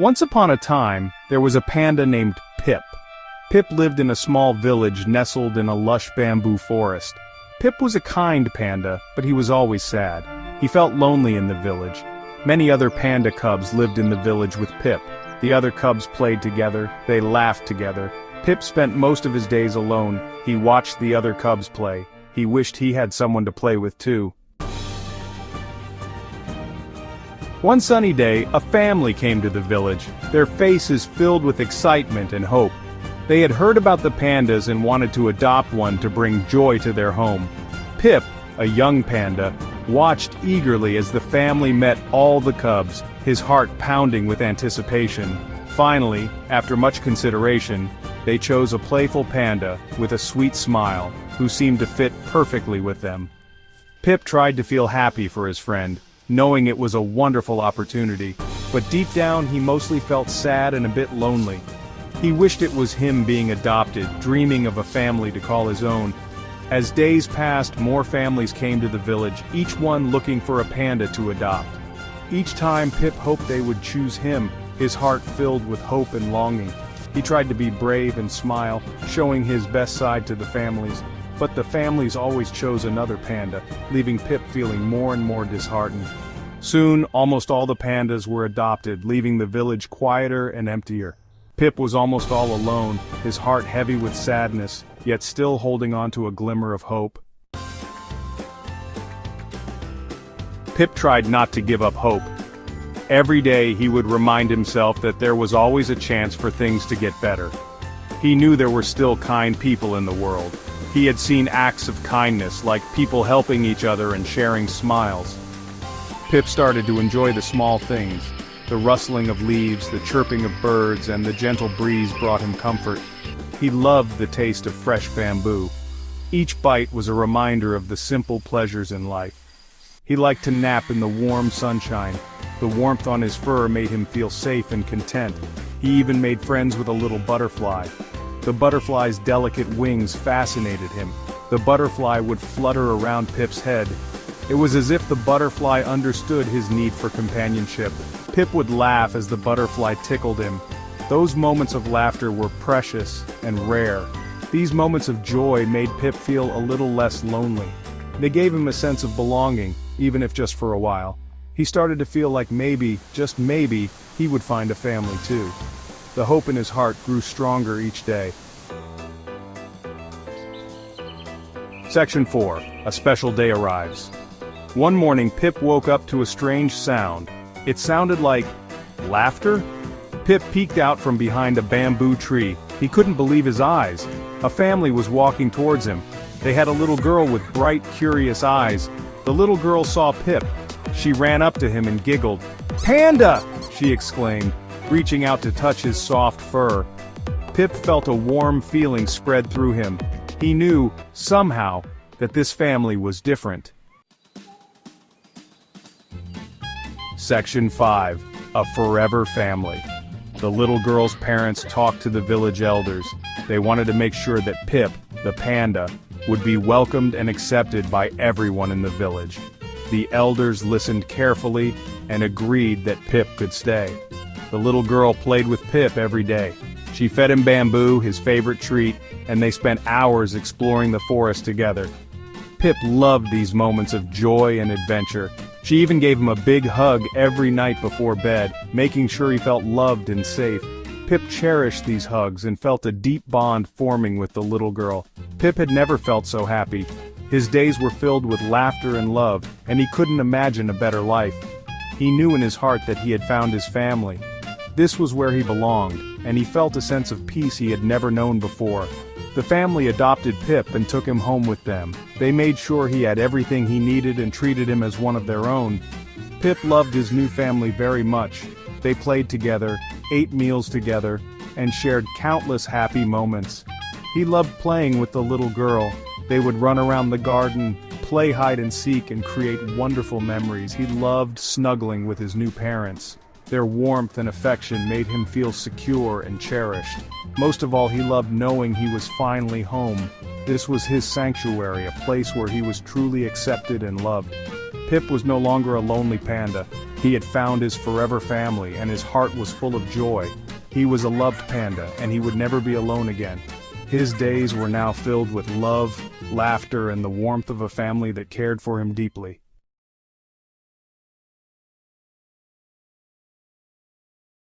Once upon a time, there was a panda named Pip. Pip lived in a small village nestled in a lush bamboo forest. Pip was a kind panda, but he was always sad. He felt lonely in the village. Many other panda cubs lived in the village with Pip. The other cubs played together, they laughed together. Pip spent most of his days alone. He watched the other cubs play. He wished he had someone to play with too. One sunny day, a family came to the village, their faces filled with excitement and hope. They had heard about the pandas and wanted to adopt one to bring joy to their home. Pip, a young panda, watched eagerly as the family met all the cubs, his heart pounding with anticipation. Finally, after much consideration, they chose a playful panda with a sweet smile, who seemed to fit perfectly with them. Pip tried to feel happy for his friend, knowing it was a wonderful opportunity, but deep down he mostly felt sad and a bit lonely. He wished it was him being adopted, dreaming of a family to call his own. As days passed, more families came to the village, each one looking for a panda to adopt. Each time Pip hoped they would choose him, his heart filled with hope and longing. He tried to be brave and smile, showing his best side to the families, but the families always chose another panda, leaving Pip feeling more and more disheartened. Soon, almost all the pandas were adopted, leaving the village quieter and emptier. Pip was almost all alone, his heart heavy with sadness, yet still holding on to a glimmer of hope. Pip tried not to give up hope. Every day he would remind himself that there was always a chance for things to get better. He knew there were still kind people in the world. He had seen acts of kindness, like people helping each other and sharing smiles. Pip started to enjoy the small things. The rustling of leaves, the chirping of birds, and the gentle breeze brought him comfort. He loved the taste of fresh bamboo. Each bite was a reminder of the simple pleasures in life. He liked to nap in the warm sunshine. The warmth on his fur made him feel safe and content. He even made friends with a little butterfly. The butterfly's delicate wings fascinated him. The butterfly would flutter around Pip's head. It was as if the butterfly understood his need for companionship. Pip would laugh as the butterfly tickled him. Those moments of laughter were precious and rare. These moments of joy made Pip feel a little less lonely. They gave him a sense of belonging, even if just for a while. He started to feel like maybe, just maybe, he would find a family too. The hope in his heart grew stronger each day. Section 4. A special day arrives. One morning Pip woke up to a strange sound. It sounded like laughter? Pip peeked out from behind a bamboo tree. He couldn't believe his eyes. A family was walking towards him. They had a little girl with bright, curious eyes. The little girl saw Pip. She ran up to him and giggled. "Panda!" she exclaimed, reaching out to touch his soft fur. Pip felt a warm feeling spread through him. He knew, somehow, that this family was different. Section 5. A forever family. The little girl's parents talked to the village elders. They wanted to make sure that Pip, the panda, would be welcomed and accepted by everyone in the village. The elders listened carefully and agreed that Pip could stay. The little girl played with Pip every day. She fed him bamboo, his favorite treat, and they spent hours exploring the forest together. Pip loved these moments of joy and adventure. She even gave him a big hug every night before bed, making sure he felt loved and safe. Pip cherished these hugs and felt a deep bond forming with the little girl. Pip had never felt so happy. His days were filled with laughter and love, and he couldn't imagine a better life. He knew in his heart that he had found his family. This was where he belonged, and he felt a sense of peace he had never known before. The family adopted Pip and took him home with them. They made sure he had everything he needed and treated him as one of their own. Pip loved his new family very much. They played together, ate meals together, and shared countless happy moments. He loved playing with the little girl. They would run around the garden, play hide and seek, and create wonderful memories. He loved snuggling with his new parents. Their warmth and affection made him feel secure and cherished. Most of all, he loved knowing he was finally home. This was his sanctuary, a place where he was truly accepted and loved. Pip was no longer a lonely panda. He had found his forever family and his heart was full of joy. He was a loved panda and he would never be alone again. His days were now filled with love, laughter, and the warmth of a family that cared for him deeply.